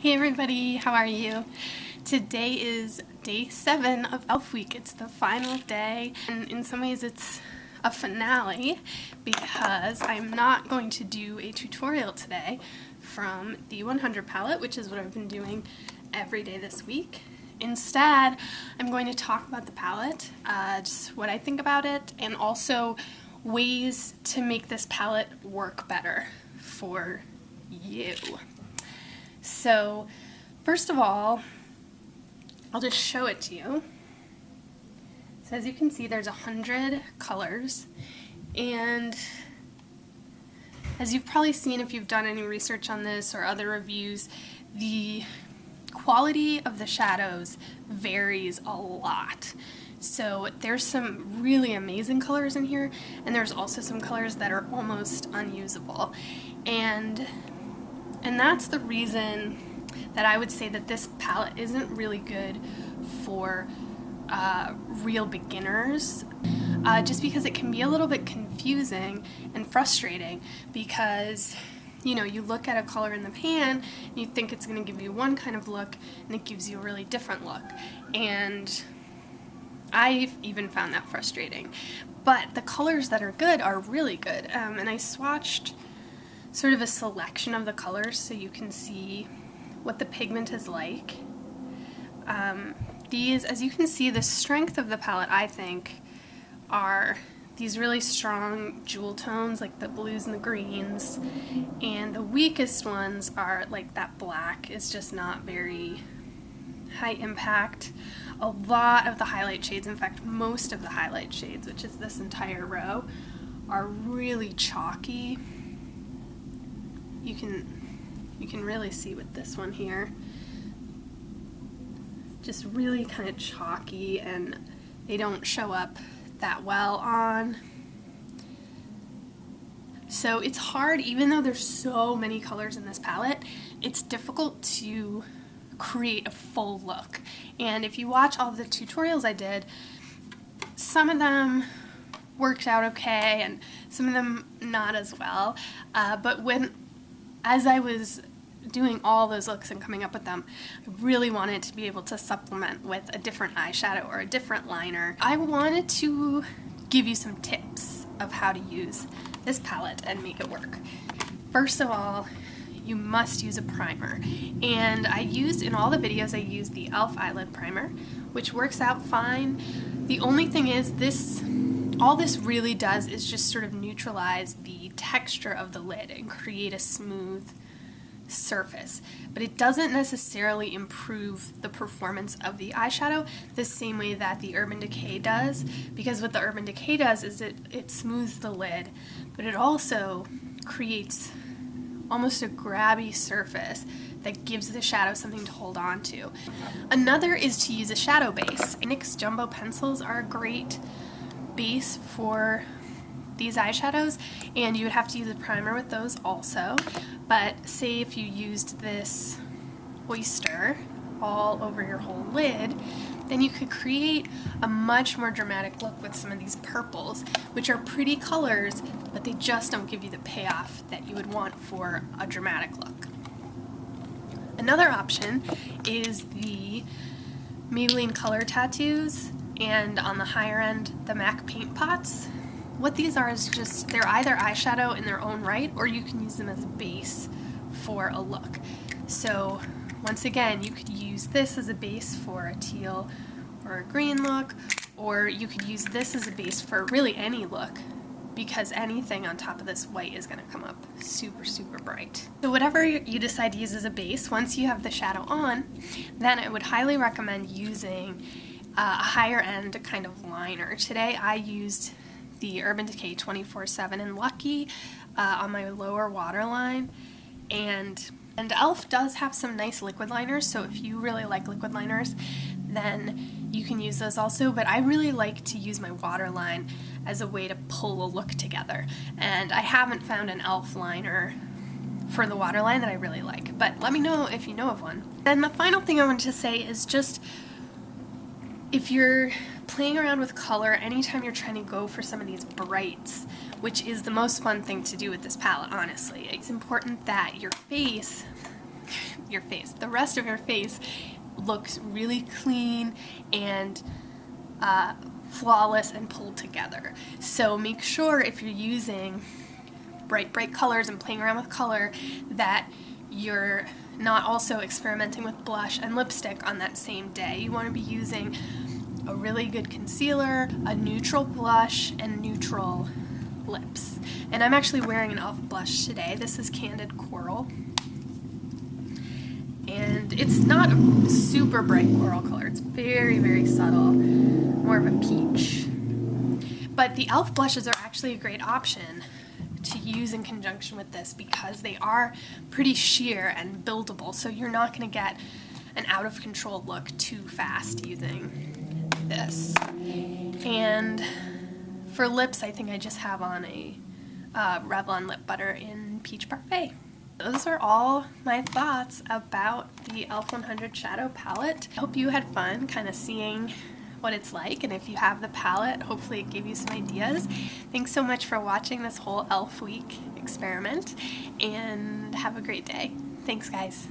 Hey everybody, how are you? Today is day 7 of Elf Week. It's the final day, and in some ways it's a finale because I'm not going to do a tutorial today from the 100 palette, which is what I've been doing every day this week. Instead, I'm going to talk about the palette, just what I think about it, and also ways to make this palette work better for you. So, first of all, I'll just show it to you. So as you can see, there's 100 colors, and as you've probably seen if you've done any research on this or other reviews, the quality of the shadows varies a lot. So there's some really amazing colors in here, and there's also some colors that are almost unusable. And that's the reason that I would say that this palette isn't really good for real beginners, just because it can be a little bit confusing and frustrating because, you know, you look at a color in the pan and you think it's going to give you one kind of look and it gives you a really different look. And I've even found that frustrating. But the colors that are good are really good. And I swatched sort of a selection of the colors so you can see what the pigment is like. These, as you can see, the strength of the palette, I think, are these really strong jewel tones like the blues and the greens, and the weakest ones are like that black is just not very high impact. A lot of the highlight shades, in fact most of the highlight shades, which is this entire row, are really chalky. You can really see with this one here, just really kind of chalky, and they don't show up that well on. So it's hard, even though there's so many colors in this palette, it's difficult to create a full look. And if you watch all the tutorials I did, some of them worked out okay and some of them not as well. But as I was doing all those looks and coming up with them, I really wanted to be able to supplement with a different eyeshadow or a different liner. I wanted to give you some tips of how to use this palette and make it work. First of all, you must use a primer. And I used, in all the videos, I used the e.l.f. eyelid primer, which works out fine. The only thing is all this really does is just sort of neutralize the texture of the lid and create a smooth surface, but it doesn't necessarily improve the performance of the eyeshadow the same way that the Urban Decay does, because what the Urban Decay does is it smooths the lid, but it also creates almost a grabby surface that gives the shadow something to hold on to. Another is to use a shadow base. NYX Jumbo pencils are a great base for these eyeshadows, and you would have to use a primer with those also. But say if you used this oyster all over your whole lid, then you could create a much more dramatic look with some of these purples, which are pretty colors, but they just don't give you the payoff that you would want for a dramatic look. Another option is the Maybelline Color Tattoos, and on the higher end, the MAC Paint Pots. What these are is just, they're either eyeshadow in their own right, or you can use them as a base for a look. So once again, you could use this as a base for a teal or a green look, or you could use this as a base for really any look, because anything on top of this white is going to come up super, super bright. So whatever you decide to use as a base, once you have the shadow on, then I would highly recommend using a higher end kind of liner. Today I used the Urban Decay 24/7 in Lucky on my lower waterline, and e.l.f. does have some nice liquid liners, so if you really like liquid liners, then you can use those also, but I really like to use my waterline as a way to pull a look together, and I haven't found an e.l.f. liner for the waterline that I really like, but let me know if you know of one. Then the final thing I wanted to say is just, if you're playing around with color, anytime you're trying to go for some of these brights, which is the most fun thing to do with this palette, honestly, it's important that your base your face. The rest of your face looks really clean and flawless and pulled together. So make sure if you're using bright colors and playing around with color that you're not also experimenting with blush and lipstick on that same day. You want to be using a really good concealer, a neutral blush, and neutral lips. And I'm actually wearing an e.l.f. blush today. This is Candid Coral. And it's not a super bright coral color. It's very subtle, more of a peach. But the e.l.f. blushes are actually a great option to use in conjunction with this because they are pretty sheer and buildable, so you're not going to get an out of control look too fast using this. And for lips, I think I just have on a Revlon lip butter in Peach Parfait. Those are all my thoughts about the e.l.f. 100 Shadow Palette. I hope you had fun kind of seeing what it's like, and if you have the palette, hopefully it gave you some ideas. Thanks so much for watching this whole e.l.f. week experiment, and have a great day. Thanks, guys.